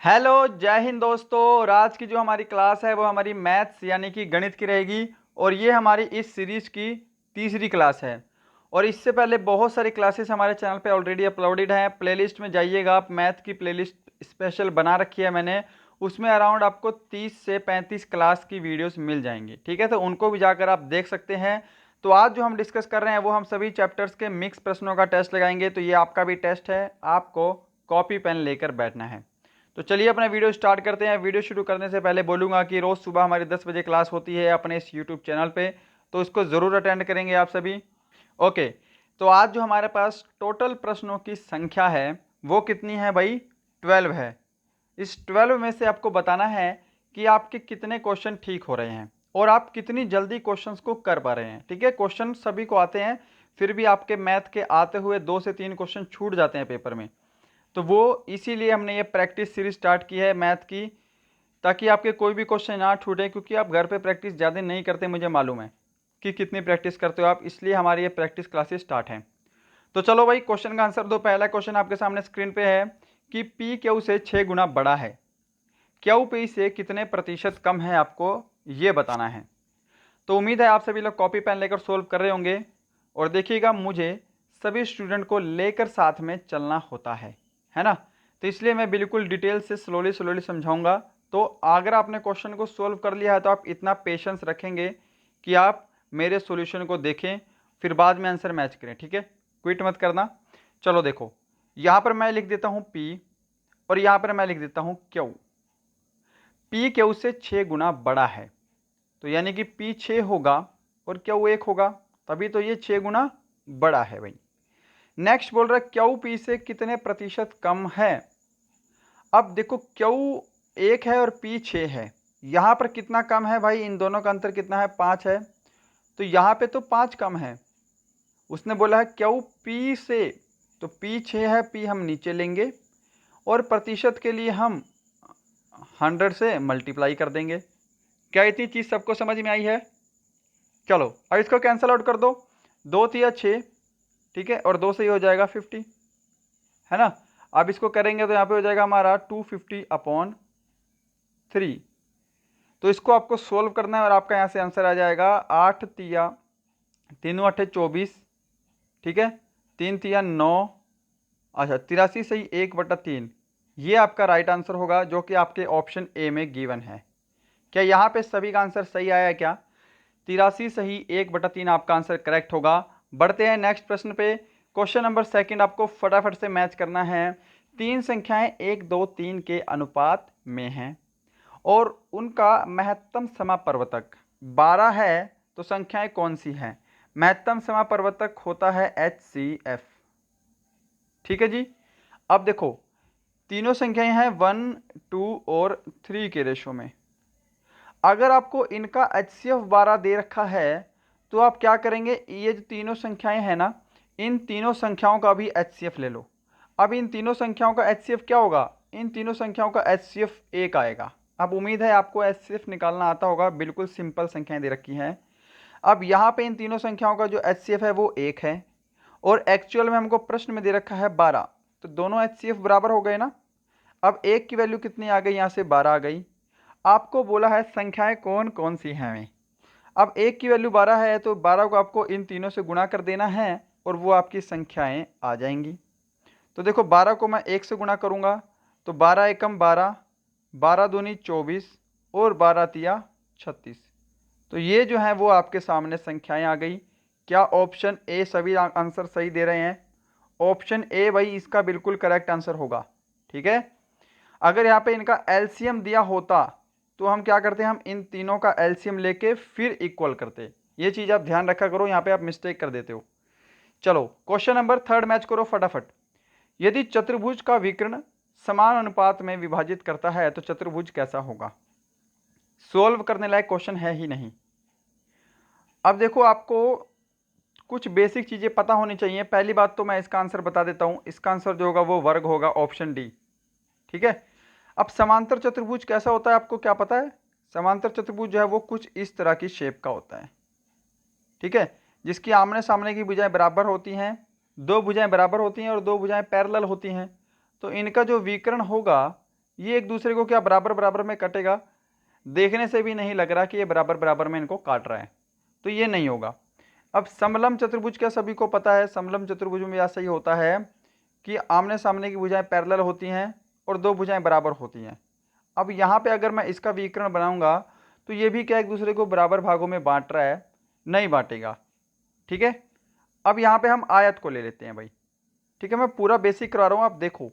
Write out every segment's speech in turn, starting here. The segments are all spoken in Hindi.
हेलो, जय हिंद दोस्तों। और आज की जो हमारी क्लास है वो हमारी मैथ्स यानी कि गणित की रहेगी। और ये हमारी इस सीरीज की तीसरी क्लास है। और इससे पहले बहुत सारी क्लासेस हमारे चैनल पे ऑलरेडी अपलोडेड हैं। प्लेलिस्ट में जाइएगा आप, मैथ की प्लेलिस्ट स्पेशल बना रखी है मैंने। उसमें अराउंड आपको 30 से 35 क्लास की वीडियोस मिल जाएंगी, ठीक है। तो उनको भी जाकर आप देख सकते हैं। तो आज जो हम डिस्कस कर रहे हैं वो हम सभी चैप्टर्स के मिक्स प्रश्नों का टेस्ट लगाएंगे। तो ये आपका भी टेस्ट है, आपको कॉपी पेन लेकर बैठना है। तो चलिए अपना वीडियो स्टार्ट करते हैं। वीडियो शुरू करने से पहले बोलूँगा कि रोज़ सुबह हमारी 10 बजे क्लास होती है अपने इस यूट्यूब चैनल पे, तो इसको ज़रूर अटेंड करेंगे आप सभी। ओके, तो आज जो हमारे पास टोटल प्रश्नों की संख्या है वो कितनी है भाई? 12 है। इस 12 में से आपको बताना है कि आपके कितने क्वेश्चन ठीक हो रहे हैं और आप कितनी जल्दी क्वेश्चंस को कर पा रहे हैं, ठीक है। क्वेश्चन सभी को आते हैं, फिर भी आपके मैथ के आते हुए 2 से 3 क्वेश्चन छूट जाते हैं पेपर में। तो वो इसीलिए हमने ये प्रैक्टिस सीरीज स्टार्ट की है मैथ की, ताकि आपके कोई भी क्वेश्चन ना छूटे। क्योंकि आप घर पे प्रैक्टिस ज़्यादा नहीं करते, मुझे मालूम है कि कितनी प्रैक्टिस करते हो आप, इसलिए हमारी ये प्रैक्टिस क्लासेस स्टार्ट हैं। तो चलो भाई क्वेश्चन का आंसर दो। पहला क्वेश्चन आपके सामने स्क्रीन पे है कि पी क्यू से 6 गुना बड़ा है, क्यू पी से कितने प्रतिशत कम है, आपको ये बताना है। तो उम्मीद है आप सभी लोग कॉपी पेन लेकर सोल्व कर रहे होंगे। और देखिएगा, मुझे सभी स्टूडेंट को लेकर साथ में चलना होता है ना। तो इसलिए मैं बिल्कुल डिटेल से स्लोली स्लोली समझाऊंगा। तो अगर आपने क्वेश्चन को सोल्व कर लिया है तो आप इतना पेशेंस रखेंगे कि आप मेरे सॉल्यूशन को देखें, फिर बाद में आंसर मैच करें, ठीक है। क्विट मत करना। चलो देखो, यहाँ पर मैं लिख देता हूँ पी और यहाँ पर मैं लिख देता हूँ क्यू। पी क्यू से 6 गुना बड़ा है, तो यानी कि पी 6 होगा और क्यू 1 होगा, तभी तो ये 6 गुना बड़ा है भाई। नेक्स्ट बोल रहा है क्यू पी से कितने प्रतिशत कम है। अब देखो, क्यू 1 है और पी 6 है, यहाँ पर कितना कम है भाई? इन दोनों का अंतर कितना है? 5 है। तो यहाँ पे तो 5 कम है। उसने बोला है क्यू पी से, तो पी 6 है, पी हम नीचे लेंगे और प्रतिशत के लिए हम 100 से मल्टीप्लाई कर देंगे। क्या इतनी चीज़ सबको समझ में आई है? चलो अब इसको कैंसिल आउट कर दो। 2 तिया 6, ठीक है, और 2 से ही हो जाएगा 50, है ना। अब इसको करेंगे तो यहाँ पे हो जाएगा हमारा 250/3। तो इसको आपको सोल्व करना है और आपका यहाँ से आंसर आ जाएगा 8 तिया 3 8 24, ठीक है, 3 तिया 9, अच्छा 83 सही 1/3। ये आपका राइट आंसर होगा, जो कि आपके ऑप्शन ए में गिवन है। क्या यहाँ पे सभी का आंसर सही आया है क्या? 83 सही 1/3 आपका आंसर करेक्ट होगा। बढ़ते हैं नेक्स्ट प्रश्न पे। क्वेश्चन नंबर सेकंड आपको फटाफट से मैच करना है। तीन संख्याएं 1 2 3 के अनुपात में हैं और उनका महत्तम समापवर्तक 12 है, तो संख्याएं कौन सी हैं? महत्तम समापवर्तक होता है HCF, ठीक है जी। अब देखो, तीनों संख्याएं हैं 1 2 और 3 के रेशो में। अगर आपको इनका HCF 12 दे रखा है तो आप क्या करेंगे? ये जो तीनों संख्याएं हैं ना, इन तीनों संख्याओं का भी HCF ले लो। अब इन तीनों संख्याओं का HCF क्या होगा? इन तीनों संख्याओं का HCF 1 आएगा। अब उम्मीद है आपको HCF निकालना आता होगा, बिल्कुल सिंपल संख्याएं दे रखी हैं। अब यहाँ पे इन तीनों संख्याओं का जो HCF है वो 1 है और एक्चुअल में हमको प्रश्न में दे रखा है 12, तो दोनों HCF बराबर हो गए ना। अब 1 की वैल्यू कितनी आ गई? यहाँ से 12 आ गई। आपको बोला है संख्याएं कौन कौन सी हैं हमें। अब 1 की वैल्यू 12 है तो 12 को आपको इन तीनों से गुणा कर देना है और वो आपकी संख्याएं आ जाएंगी। तो देखो, 12 को मैं 1 से गुणा करूंगा तो 12 एकम 12, 12 दूनी 24 और 12 तिया 36। तो ये जो है वो आपके सामने संख्याएं आ गई। क्या ऑप्शन ए सभी आंसर सही दे रहे हैं? ऑप्शन ए भाई इसका बिल्कुल करेक्ट आंसर होगा, ठीक है। अगर यहाँ पे इनका एलसीएम दिया होता तो हम क्या करते हैं? हम इन तीनों का एलसीएम लेके फिर इक्वल करते। ये चीज़ आप ध्यान रखा करो, यहाँ पे आप मिस्टेक कर देते हो। चलो क्वेश्चन नंबर थर्ड मैच करो फटाफट। यदि चतुर्भुज का विकर्ण समान अनुपात में विभाजित करता है तो चतुर्भुज कैसा होगा? सोल्व करने लायक क्वेश्चन है ही नहीं। अब देखो, आपको कुछ बेसिक चीज़ें पता होनी चाहिए। पहली बात तो मैं इसका आंसर बता देता हूँ, इसका आंसर जो होगा वो वर्ग होगा, ऑप्शन डी, ठीक है। अब समांतर चतुर्भुज कैसा होता है आपको क्या पता है? समांतर चतुर्भुज जो है वो कुछ इस तरह की शेप का होता है, ठीक है, जिसकी आमने सामने की भुजाएं बराबर होती हैं, दो भुजाएं बराबर होती हैं और दो भुजाएं पैरेलल होती हैं। तो इनका जो विकर्ण होगा ये एक दूसरे को क्या बराबर बराबर में कटेगा? देखने से भी नहीं लग रहा कि ये बराबर बराबर में इनको काट रहा है, तो ये नहीं होगा। अब समलंब चतुर्भुज क्या सभी को पता है, समलंब चतुर्भुज में ऐसा ही होता है कि आमने सामने की भुजाएं पैरेलल होती हैं और दो भुजाएं बराबर होती हैं। अब यहाँ पे अगर मैं इसका विकर्ण बनाऊंगा तो ये भी क्या एक दूसरे को बराबर भागों में बांट रहा है? नहीं बांटेगा। ठीक है, अब यहाँ पे हम आयत को ले लेते हैं भाई। ठीक है, मैं पूरा बेसिक करा रहा हूँ, आप देखो।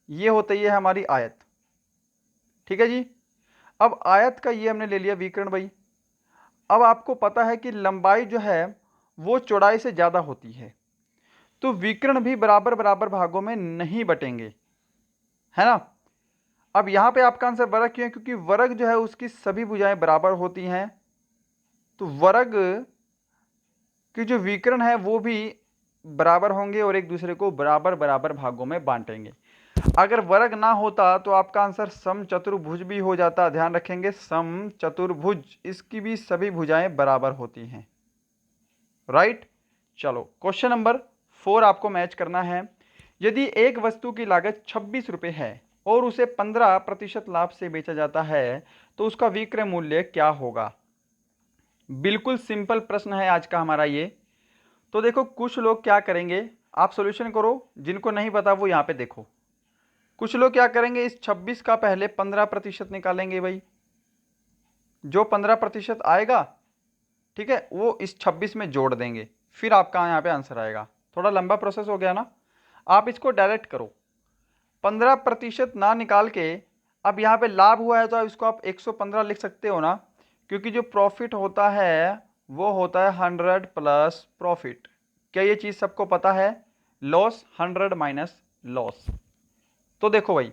ये होता ही है हमारी आयत। ठीक है जी, अब आयत का ये हमने ले लिया विकर्ण भाई। अब आपको पता है कि लंबाई जो है वो चौड़ाई से ज़्यादा होती है, तो विकर्ण भी बराबर बराबर भागों में नहीं बटेंगे, है ना। अब यहाँ पे आपका आंसर वर्ग क्यों है? क्योंकि वर्ग जो है उसकी सभी भुजाएं बराबर होती हैं, तो वर्ग कि जो विकर्ण है वो भी बराबर होंगे और एक दूसरे को बराबर बराबर भागों में बांटेंगे। अगर वर्ग ना होता तो आपका आंसर समचतुर्भुज भी हो जाता। ध्यान रखेंगे, समचतुर्भुज, इसकी भी सभी भुजाएं बराबर होती हैं। राइट, चलो क्वेश्चन नंबर 4 आपको मैच करना है। यदि एक वस्तु की लागत 26 रुपये है और उसे 15% लाभ से बेचा जाता है तो उसका विक्रय मूल्य क्या होगा? बिल्कुल सिंपल प्रश्न है आज का हमारा ये। तो देखो, कुछ लोग क्या करेंगे, आप सॉल्यूशन करो, जिनको नहीं पता वो यहाँ पे देखो। कुछ लोग क्या करेंगे, इस 26 का पहले 15% निकालेंगे भाई। जो 15% आएगा, ठीक है, वो इस 26 में जोड़ देंगे, फिर आपका यहाँ पे आंसर आएगा। थोड़ा लंबा प्रोसेस हो गया ना, आप इसको डायरेक्ट करो। 15% ना निकाल के, अब यहाँ पे लाभ हुआ है तो इसको आप 115 लिख सकते हो ना, क्योंकि जो प्रॉफिट होता है वो होता है 100 प्लस प्रॉफिट। क्या ये चीज़ सबको पता है? Loss 100 minus loss. तो देखो भाई,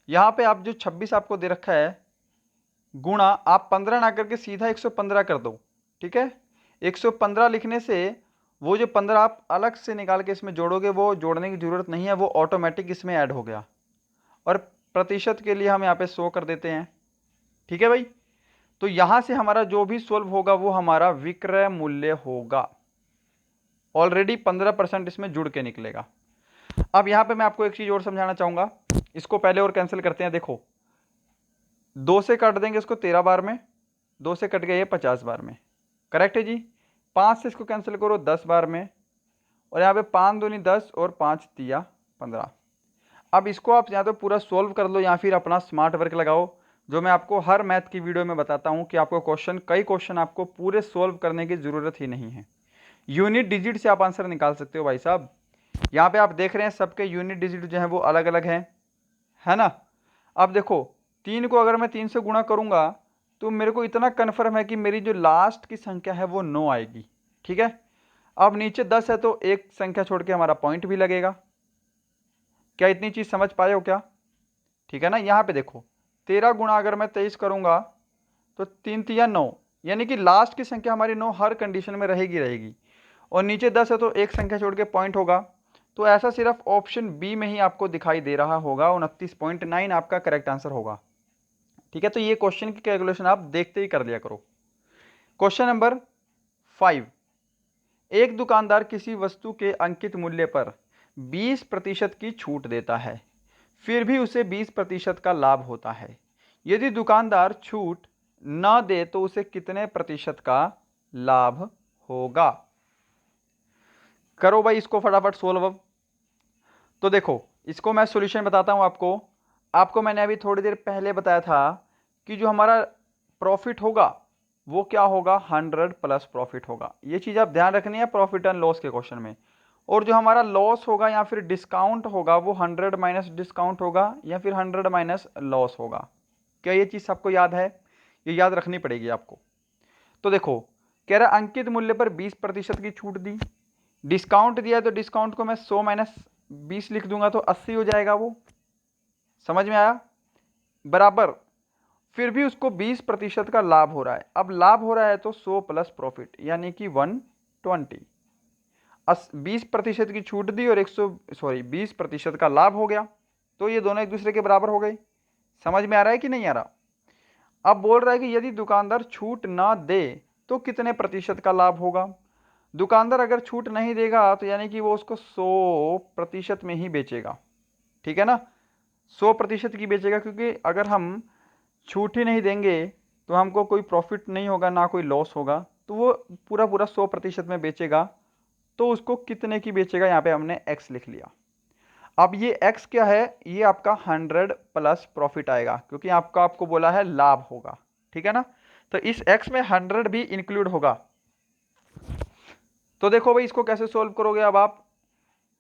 यहाँ पे आप जो 26 आपको दे रखा है, गुणा आप 15 ना करके सीधा 115 कर दो। ठीक है, 115 लिखने से वो जो 15 आप अलग से निकाल के इसमें जोड़ोगे, वो जोड़ने की ज़रूरत नहीं है, वो ऑटोमेटिक इसमें ऐड हो गया। और प्रतिशत के लिए हम यहाँ पे 100 कर देते हैं। ठीक है भाई, तो यहाँ से हमारा जो भी सोल्व होगा वो हमारा विक्रय मूल्य होगा। ऑलरेडी 15% इसमें जुड़ के निकलेगा। अब यहाँ पे मैं आपको एक चीज़ और समझाना चाहूँगा, इसको पहले और कैंसिल करते हैं। देखो, 2 से काट देंगे इसको 13 बार में, 2 से कट गए ये 50 बार में, करेक्ट है जी। 5 से इसको कैंसिल करो 10 बार में, और यहाँ पे 5 दूनी 10 और 5 तिया 15। अब इसको आप या तो पूरा सोल्व कर लो या फिर अपना स्मार्ट वर्क लगाओ, जो मैं आपको हर मैथ की वीडियो में बताता हूँ कि आपको कई क्वेश्चन आपको पूरे सोल्व करने की ज़रूरत ही नहीं है। यूनिट डिजिट से आप आंसर निकाल सकते हो भाई साहब। यहाँ पे आप देख रहे हैं सबके यूनिट डिजिट जो है वो अलग अलग हैं, है ना। अब देखो, 3 को अगर मैं 3 से गुणा करूँगा तो मेरे को इतना कन्फर्म है कि मेरी जो लास्ट की संख्या है वो 9 आएगी। ठीक है, अब नीचे 10 है तो एक संख्या छोड़ के हमारा पॉइंट भी लगेगा। क्या इतनी चीज़ समझ पाए हो क्या? ठीक है ना। यहाँ पे देखो, 13 गुणा अगर मैं 23 करूँगा तो 3 तिया 9, यानी कि लास्ट की संख्या हमारी 9 हर कंडीशन में रहेगी। और नीचे 10 है तो एक संख्या छोड़ के पॉइंट होगा। तो ऐसा सिर्फ ऑप्शन बी में ही आपको दिखाई दे रहा होगा, 29.9 आपका करेक्ट आंसर होगा। ठीक है, तो ये क्वेश्चन की कैलकुलेशन आप देखते ही कर लिया करो। क्वेश्चन नंबर 5, एक दुकानदार किसी वस्तु के अंकित मूल्य पर 20% की छूट देता है, फिर भी उसे 20% का लाभ होता है। यदि दुकानदार छूट न दे तो उसे कितने प्रतिशत का लाभ होगा? करो भाई इसको फटाफट सोल्व। तो देखो, इसको मैं सॉल्यूशन बताता हूं आपको मैंने अभी थोड़ी देर पहले बताया था कि जो हमारा प्रॉफिट होगा वो क्या होगा, 100 प्लस प्रॉफिट होगा। ये चीज़ आप ध्यान रखनी है प्रॉफिट एंड लॉस के क्वेश्चन में। और जो हमारा लॉस होगा या फिर डिस्काउंट होगा वो 100 माइनस डिस्काउंट होगा या फिर 100 माइनस लॉस होगा। क्या ये चीज़ सबको याद है? ये याद रखनी पड़ेगी आपको। तो देखो, कह रहा अंकित मूल्य पर 20% की छूट दी, डिस्काउंट दिया तो डिस्काउंट को मैं 100 माइनस 20 लिख दूंगा तो 80 हो जाएगा। वो समझ में आया? बराबर, फिर भी उसको 20% का लाभ हो रहा है। अब लाभ हो रहा है तो 100 प्लस प्रॉफिट यानी कि 120। 20% की छूट दी और 20% का लाभ हो गया, तो ये दोनों एक दूसरे के बराबर हो गए। समझ में आ रहा है कि नहीं आ रहा? अब बोल रहा है कि यदि दुकानदार छूट ना दे तो कितने प्रतिशत का लाभ होगा। दुकानदार अगर छूट नहीं देगा तो यानी कि वो उसको 100% में ही बेचेगा। ठीक है ना। 100% की बेचेगा, क्योंकि अगर हम छूट ही नहीं देंगे तो हमको कोई प्रॉफिट नहीं होगा, ना कोई लॉस होगा। तो वो पूरा पूरा 100% में बेचेगा। तो उसको कितने की बेचेगा, यहाँ पे हमने x लिख लिया। अब ये x क्या है, ये आपका 100 प्लस प्रॉफिट आएगा, क्योंकि आपको बोला है लाभ होगा, ठीक है ना। तो इस x में 100 भी इंक्लूड होगा। तो देखो भाई इसको कैसे सोल्व करोगे अब आप,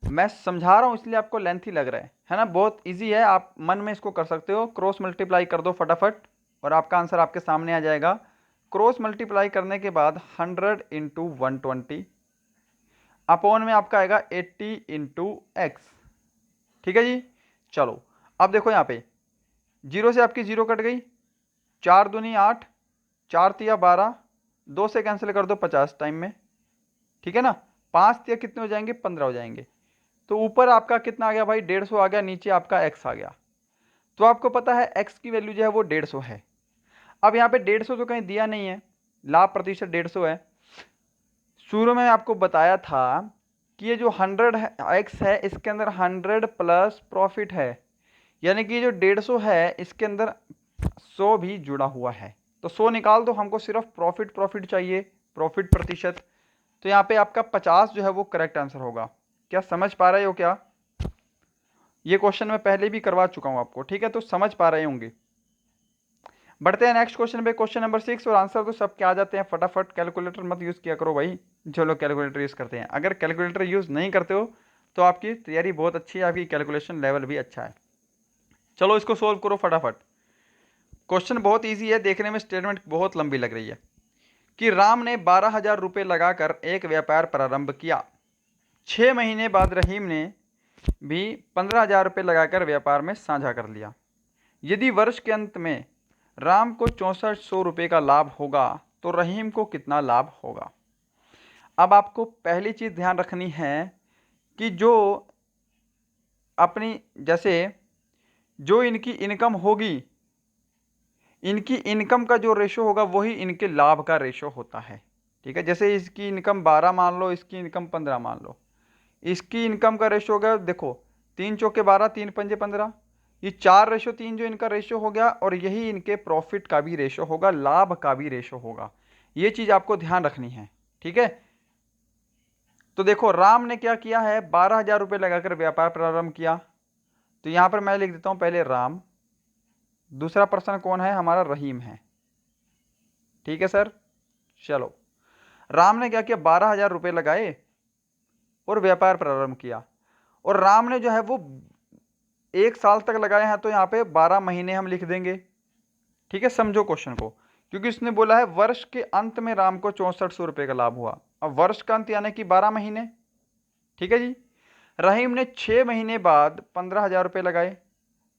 मैं समझा रहा हूं इसलिए आपको लेंथी लग रहा है ना। बहुत इजी है, आप मन में इसको कर सकते हो। क्रॉस मल्टीप्लाई कर दो फटाफट और आपका आंसर आपके सामने आ जाएगा। क्रॉस मल्टीप्लाई करने के बाद 100 इंटू 120 अपॉन में आपका आएगा 80 इंटू एक्स, ठीक है जी। चलो अब देखो यहाँ पे जीरो से आपकी जीरो कट गई, 4 दूनी 8, 4 तिया 12, 2 से कैंसिल कर दो 50 टाइम में, ठीक है ना। 5 तिया कितने हो जाएंगे, 15 हो जाएंगे। तो ऊपर आपका कितना आ गया भाई, 150 आ गया, नीचे आपका x आ गया। तो आपको पता है x की वैल्यू जो है वो 150 है। अब यहाँ पे 150 तो कहीं दिया नहीं है, लाभ प्रतिशत 150 है। शुरू में आपको बताया था कि ये जो 100 है x है, इसके अंदर 100 प्लस प्रॉफिट है, यानी कि जो 150 है इसके अंदर 100 भी जुड़ा हुआ है। तो 100 निकाल दो, हमको सिर्फ प्रॉफिट चाहिए, प्रॉफिट प्रतिशत। तो यहाँ पे आपका 50 जो है वो करेक्ट आंसर होगा। क्या समझ पा रहे हो क्या? ये क्वेश्चन मैं पहले भी करवा चुका हूं आपको, ठीक है, तो समझ पा रहे होंगे। बढ़ते हैं नेक्स्ट क्वेश्चन पे, क्वेश्चन नंबर 6। और आंसर तो सबके आ जाते हैं फटाफट, कैलकुलेटर मत यूज़ किया करो भाई जो लोग कैलकुलेटर यूज़ करते हैं। अगर कैलकुलेटर यूज़ नहीं करते हो तो आपकी तैयारी बहुत अच्छी है, आपकी कैलकुलेशन लेवल भी अच्छा है। चलो इसको सोल्व करो फटाफट। क्वेश्चन बहुत ईजी है, देखने में स्टेटमेंट बहुत लंबी लग रही है कि राम ने 12,000 रुपये लगाकर एक व्यापार प्रारंभ किया। 6 महीने बाद रहीम ने भी 15,000 रुपये लगाकर व्यापार में साझा कर लिया। यदि वर्ष के अंत में राम को 6400 रुपये का लाभ होगा तो रहीम को कितना लाभ होगा। अब आपको पहली चीज़ ध्यान रखनी है कि जो अपनी जैसे जो इनकी इनकम होगी, इनकी इनकम का जो रेशो होगा वही इनके लाभ का रेशो होता है, ठीक है। जैसे इसकी इनकम 12 मान लो, इसकी इनकम 15 मान लो। इसकी इनकम का रेशो होगा, देखो 3 चौके 12, 3 पंजे 15, ये 4:3 जो इनका रेशो हो गया, और यही इनके प्रॉफिट का भी रेशो होगा, लाभ का भी रेशो होगा। ये चीज आपको ध्यान रखनी है, ठीक है। तो देखो राम ने क्या किया है, 12,000 रुपये लगाकर व्यापार प्रारंभ किया। तो यहां पर मैं लिख देता हूं पहले राम, दूसरा पर्सन कौन है, हमारा रहीम है, ठीक है सर। चलो राम ने क्या किया, 12,000 रुपये लगाए और व्यापार प्रारंभ किया। और राम ने जो है वो 1 साल तक लगाए हैं, तो यहाँ पे 12 महीने हम लिख देंगे, ठीक है। समझो क्वेश्चन को, क्योंकि उसने बोला है वर्ष के अंत में राम को 6400 रुपये का लाभ हुआ। अब वर्ष का अंत यानी कि 12 महीने, ठीक है जी। रहीम ने 6 महीने बाद 15,000 रुपये लगाए।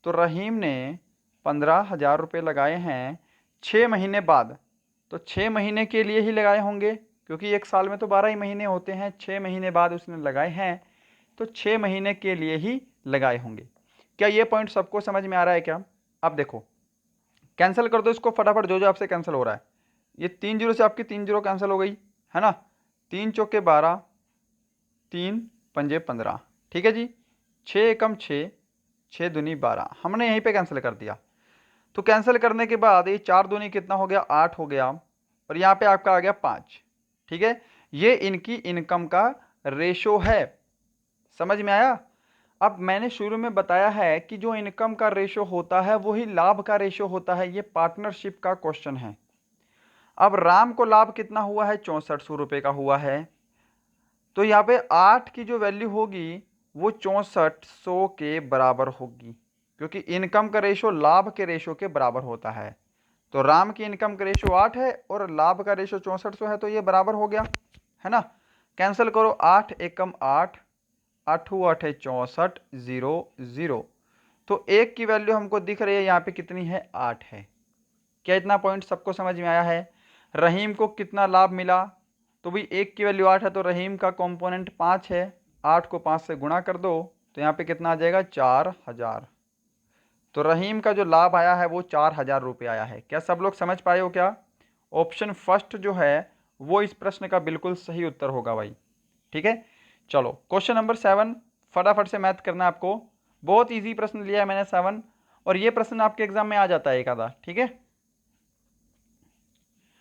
तो रहीम ने 15,000 रुपये लगाए हैं 6 महीने बाद, तो 6 महीने के लिए ही लगाए होंगे, क्योंकि 1 साल में तो 12 ही महीने होते हैं। 6 महीने बाद उसने लगाए हैं, तो 6 महीने के लिए ही लगाए होंगे। क्या ये पॉइंट सबको समझ में आ रहा है क्या? अब देखो कैंसिल कर दो इसको फटाफट, जो जो आपसे कैंसिल हो रहा है। ये 3 जीरो से आपकी 3 जीरो कैंसिल हो गई है ना। 3 चौके 12, 3 पंजे 15, ठीक है जी। 6 एकम 6, 6 दूनी 12, हमने यहीं पे कैंसिल कर दिया। तो कैंसिल करने के बाद ये 4 दूनी कितना हो गया, 8 हो गया, और यहाँ पे आपका आ गया 5, ठीक है। ये इनकी इनकम का रेशो है, समझ में आया। अब मैंने शुरू में बताया है कि जो इनकम का रेशो होता है वही लाभ का रेशो होता है, ये पार्टनरशिप का क्वेश्चन है। अब राम को लाभ कितना हुआ है, 6400 रुपये का हुआ है। तो यहाँ पे 8 की जो वैल्यू होगी वो 6400 के बराबर होगी, क्योंकि इनकम का रेशो लाभ के रेशो के बराबर होता है। तो राम की इनकम का रेशो 8 है और लाभ का रेशो 6400 है, तो ये बराबर हो गया है ना। कैंसिल करो, 8 एकम 8, 8 8 है 64, 0 0। तो एक की वैल्यू हमको दिख रही है यहाँ पे कितनी है, 8 है। क्या इतना पॉइंट सबको समझ में आया है? रहीम को कितना लाभ मिला, तो भाई एक की वैल्यू 8 है, तो रहीम का कंपोनेंट 5 है। 8 को 5 से गुणा कर दो तो यहाँ पे कितना आ जाएगा, 4,000। तो रहीम का जो लाभ आया है वो 4,000 रुपये आया है। क्या सब लोग समझ पाए हो क्या? ऑप्शन फर्स्ट जो है वो इस प्रश्न का बिल्कुल सही उत्तर होगा भाई, ठीक है। चलो क्वेश्चन नंबर 7, फटाफट से मैथ करना है आपको। बहुत इजी प्रश्न लिया है मैंने 7, और ये प्रश्न आपके एग्जाम में आ जाता है एक आधा, ठीक है।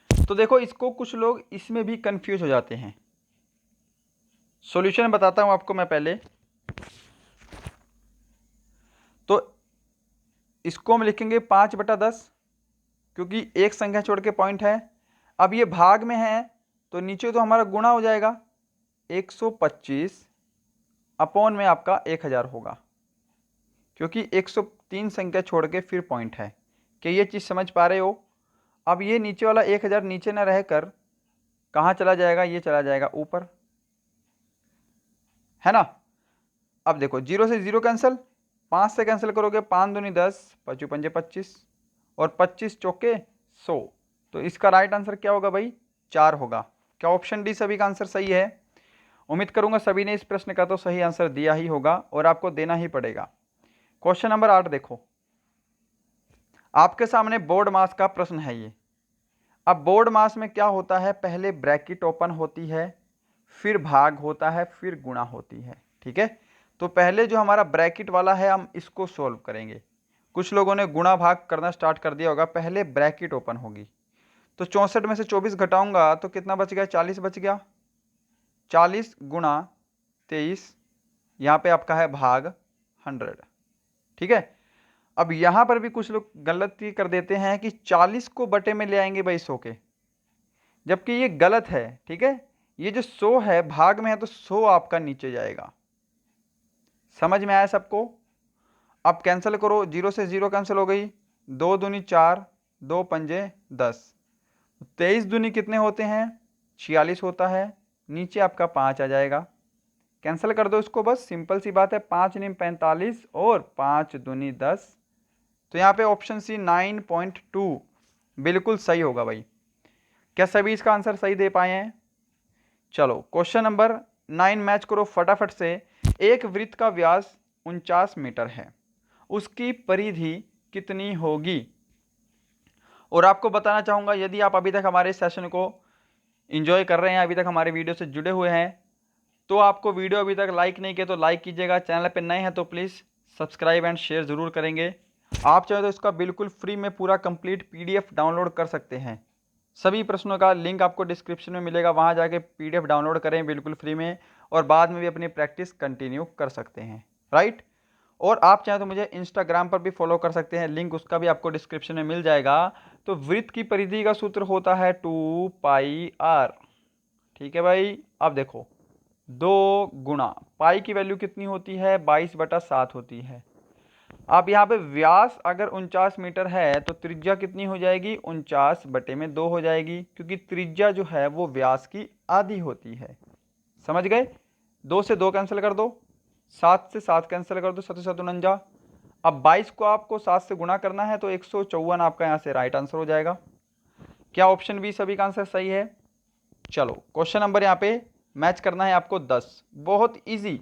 तो देखो इसको कुछ लोग इसमें भी कंफ्यूज हो जाते हैं। सॉल्यूशन बताता हूं आपको मैं पहले। तो इसको हम लिखेंगे 5/10, क्योंकि एक संख्या छोड़ के पॉइंट है। अब ये भाग में है तो नीचे तो हमारा गुणा हो जाएगा, 125 अपॉन में आपका 1000 होगा, क्योंकि 103 संख्या छोड़ के फिर पॉइंट है। क्या ये चीज़ समझ पा रहे हो? अब ये नीचे वाला 1000 नीचे ना रहकर कहाँ चला जाएगा, ये चला जाएगा ऊपर, है ना। अब देखो 0 से 0 कैंसिल, 5 से कैंसिल करोगे, 5 दूनी 10, 5 पंजे 25, और 25 चौके 100। तो इसका राइट आंसर क्या होगा भाई? 4 होगा। क्या ऑप्शन डी सभी का आंसर सही है? उम्मीद करूंगा सभी ने इस प्रश्न का तो सही आंसर दिया ही होगा, और आपको देना ही पड़ेगा। क्वेश्चन नंबर 8 देखो, आपके सामने बोर्ड मास का प्रश्न है ये। अब बोर्ड मास में क्या होता है, पहले ब्रैकेट ओपन होती है, फिर भाग होता है, फिर गुणा होती है, ठीक है। तो पहले जो हमारा ब्रैकेट वाला है हम इसको सोल्व करेंगे। कुछ लोगों ने गुणा भाग करना स्टार्ट कर दिया होगा, पहले ब्रैकेट ओपन होगी। तो 64 में से 24 घटाऊंगा तो कितना बच गया? 40 बच गया। 40 गुणा 23, यहाँ पे आपका है भाग 100, ठीक है। अब यहां पर भी कुछ लोग गलती कर देते हैं कि 40 को बटे में ले आएंगे भाई 100 के, जबकि ये गलत है, ठीक है। ये जो 100 है भाग में है तो 100 आपका नीचे जाएगा। समझ में आया सबको? अब कैंसिल करो, 0 से 0 कैंसिल हो गई, 2 दूनी 4, 2 पंजे 10, 23 दूनी कितने होते हैं? 46 होता है, नीचे आपका 5 आ जाएगा। कैंसिल कर दो इसको, बस सिंपल सी बात है, 5 नीम 45 और 5 दूनी 10। तो यहाँ पे ऑप्शन सी 9.2 बिल्कुल सही होगा भाई। क्या सभी इसका आंसर सही दे पाए हैं? चलो क्वेश्चन नंबर 9 मैच करो फटाफट से। एक वृत्त का व्यास 49 मीटर है, उसकी परिधि कितनी होगी? और आपको बताना चाहूंगा, यदि आप अभी तक हमारे सेशन को एंजॉय कर रहे हैं, अभी तक हमारे वीडियो से जुड़े हुए हैं, तो आपको वीडियो अभी तक लाइक नहीं किया तो लाइक कीजिएगा। चैनल पे नए हैं तो प्लीज़ सब्सक्राइब एंड शेयर ज़रूर करेंगे। आप चाहे तो इसका बिल्कुल फ्री में पूरा कंप्लीट पीडीएफ डाउनलोड कर सकते हैं। सभी प्रश्नों का लिंक आपको डिस्क्रिप्शन में मिलेगा, वहाँ जाके पीडीएफ डाउनलोड करें बिल्कुल फ्री में, और बाद में भी अपनी प्रैक्टिस कंटिन्यू कर सकते हैं, राइट। और आप चाहें तो मुझे इंस्टाग्राम पर भी फॉलो कर सकते हैं, लिंक उसका भी आपको डिस्क्रिप्शन में मिल जाएगा। तो वृत्त की परिधि का सूत्र होता है 2πr, ठीक है भाई। अब देखो 2 गुणा पाई की वैल्यू कितनी होती है? 22/7 होती है। अब यहाँ पे व्यास अगर 49 मीटर है तो त्रिज्या कितनी हो जाएगी? 49/2 हो जाएगी, क्योंकि त्रिज्या जो है वो व्यास की आधी होती है। समझ गए? 2 से 2 कैंसिल कर दो, 7 से 7 कैंसिल कर दो, 7 7 49। अब 22 को आपको 7 से गुणा करना है तो 154 आपका यहाँ से राइट आंसर हो जाएगा। क्या ऑप्शन बी सभी का आंसर सही है? चलो क्वेश्चन नंबर यहाँ पे मैच करना है आपको 10, बहुत इजी।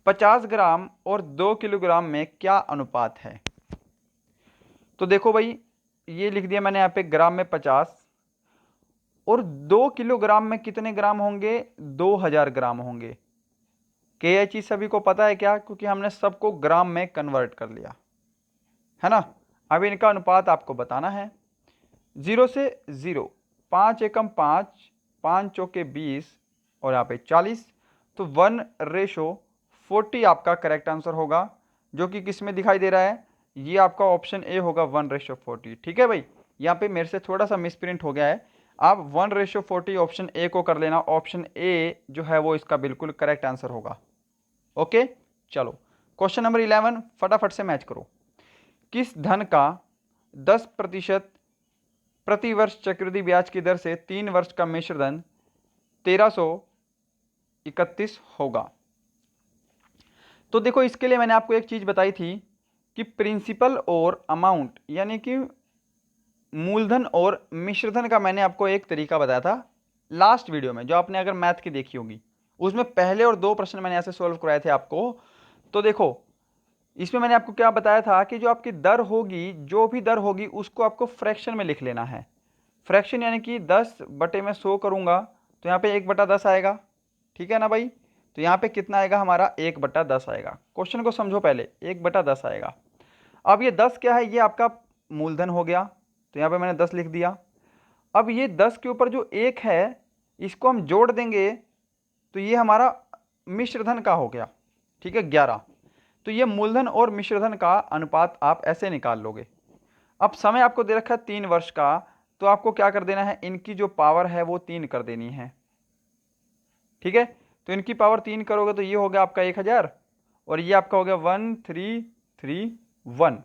50 ग्राम और 2 किलोग्राम में क्या अनुपात है? तो देखो भाई, ये लिख दिया मैंने यहाँ पे, ग्राम में 50 और 2 किलोग्राम में कितने ग्राम होंगे? 2000 ग्राम होंगे। क्या यह चीज सभी को पता है क्या? क्योंकि हमने सबको ग्राम में कन्वर्ट कर लिया है ना। अब इनका अनुपात आपको बताना है। 0 से 0, 5 एकम 5, 5 चौके 20 और यहाँ पे 40, तो 1:40 आपका करेक्ट आंसर होगा, जो कि किस में दिखाई दे रहा है? ये आपका ऑप्शन ए होगा, 1:40, ठीक है भाई। यहाँ पे मेरे से थोड़ा सा मिसप्रिंट हो गया है, आप 1:40 ऑप्शन ए को कर लेना, ऑप्शन ए जो है वो इसका बिल्कुल करेक्ट आंसर होगा। ओके चलो क्वेश्चन नंबर 11 फटाफट से मैच करो। किस धन का 10% प्रति वर्ष चक्रवृद्धि ब्याज की दर से 3 वर्ष का मिश्र धन 1331 होगा? तो देखो इसके लिए मैंने आपको एक चीज बताई थी कि प्रिंसिपल और अमाउंट, यानी कि मूलधन और मिश्रधन का मैंने आपको एक तरीका बताया था लास्ट वीडियो में, जो आपने अगर मैथ की देखी होगी, उसमें पहले और 2 प्रश्न मैंने ऐसे सॉल्व कराए थे आपको। तो देखो इसमें मैंने आपको क्या बताया था कि जो आपकी दर होगी, जो भी दर होगी उसको आपको फ्रैक्शन में लिख लेना है। फ्रैक्शन यानी कि 10 बटे में 100 करूंगा तो यहाँ पे 1/10 आएगा, ठीक है ना भाई। तो यहाँ पे कितना आएगा हमारा 1/10 आएगा। क्वेश्चन को समझो पहले, 1/10 आएगा। अब ये 10 क्या है, ये आपका मूलधन हो गया, तो यहाँ पे मैंने 10 लिख दिया। अब ये 10 के ऊपर जो 1 है इसको हम जोड़ देंगे तो ये हमारा मिश्रधन का हो गया, ठीक है, 11। तो ये मूलधन और मिश्रधन का अनुपात आप ऐसे निकाल लोगे। अब समय आपको दे रखा है 3 वर्ष का, तो आपको क्या कर देना है, इनकी जो पावर है वो 3 कर देनी है, ठीक है। तो इनकी पावर 3 करोगे तो ये हो गया आपका 1000 और ये आपका हो गया 1331,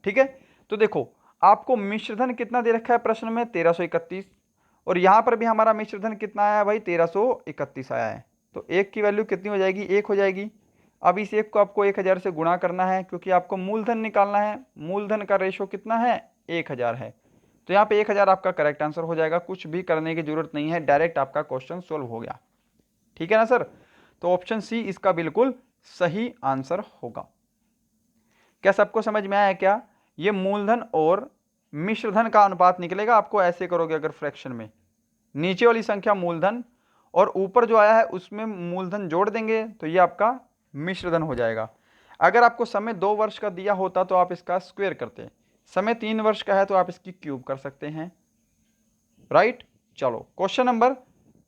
ठीक है। तो देखो आपको मिश्रधन कितना दे रखा है प्रश्न में, 1331, और यहाँ पर भी हमारा मिश्रधन कितना आया है भाई, 1331 आया है। तो 1 की वैल्यू कितनी हो जाएगी, 1 हो जाएगी। अब इस 1 को आपको 1000 से गुणा करना है क्योंकि आपको मूलधन निकालना है, मूलधन का रेशो कितना है, 1000 है। तो यहाँ पे 1000 आपका करेक्ट आंसर हो जाएगा, कुछ भी करने की जरूरत नहीं है, डायरेक्ट आपका क्वेश्चन सोल्व हो गया, ठीक है ना सर। तो ऑप्शन सी इसका बिल्कुल सही आंसर होगा। क्या सबको समझ में आया क्या, ये मूलधन और मिश्रधन का अनुपात निकलेगा, आपको ऐसे करोगे अगर फ्रैक्शन में, नीचे वाली संख्या मूलधन और ऊपर जो आया है उसमें मूलधन जोड़ देंगे तो ये आपका मिश्रधन हो जाएगा। अगर आपको समय 2 वर्ष का दिया होता तो आप इसका स्क्वायर करते, समय 3 वर्ष का है तो आप इसकी क्यूब कर सकते हैं, राइट। चलो क्वेश्चन नंबर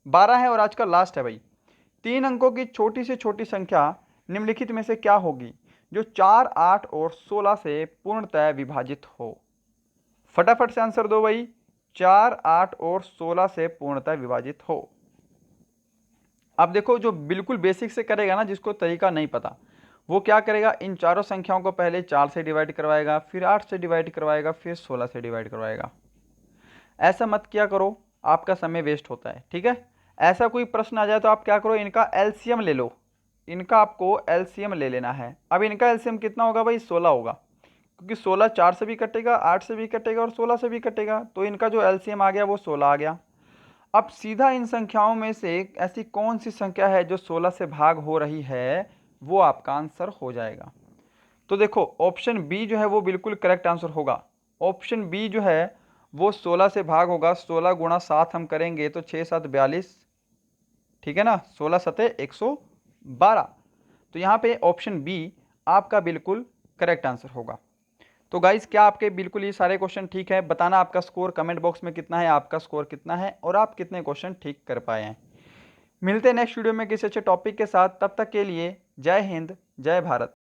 12 है और आज का लास्ट है भाई। 3 अंकों की छोटी से छोटी संख्या निम्नलिखित में से क्या होगी जो 4, 8 और 16 से पूर्णतः विभाजित हो। फटाफट से आंसर दो भाई, 4, 8 और 16 से पूर्णतः विभाजित हो। अब देखो जो बिल्कुल बेसिक से करेगा ना, जिसको तरीका नहीं पता, वो क्या करेगा, इन चारों संख्याओं को पहले 4 से डिवाइड करवाएगा, फिर 8 से डिवाइड करवाएगा, फिर 16 से डिवाइड करवाएगा। ऐसा मत किया करो, आपका समय वेस्ट होता है, ठीक है। ऐसा कोई प्रश्न आ जाए तो आप क्या करो, इनका एलसीएम ले लो, इनका आपको एलसीएम ले लेना है। अब इनका एलसीएम कितना होगा भाई, 16 होगा, क्योंकि 16 4 से भी कटेगा, 8 से भी कटेगा और 16 से भी कटेगा, तो इनका जो एलसीएम आ गया वो 16 आ गया। अब सीधा इन संख्याओं में से ऐसी कौन सी संख्या है जो 16 से भाग हो रही है, वो आपका आंसर हो जाएगा। तो देखो ऑप्शन बी जो है वो बिल्कुल करेक्ट आंसर होगा। ऑप्शन बी जो है वो 16 से भाग होगा, 16 गुणा 7 हम करेंगे तो 6 7 42, ठीक है ना, 16 सते 112। तो यहाँ पे ऑप्शन बी आपका बिल्कुल करेक्ट आंसर होगा। तो गाइस क्या आपके बिल्कुल ये सारे क्वेश्चन ठीक है, बताना आपका स्कोर कमेंट बॉक्स में कितना है, आपका स्कोर कितना है और आप कितने क्वेश्चन ठीक कर पाए हैं। मिलते हैं नेक्स्ट वीडियो में किसी अच्छे टॉपिक के साथ, तब तक के लिए जय हिंद जय भारत।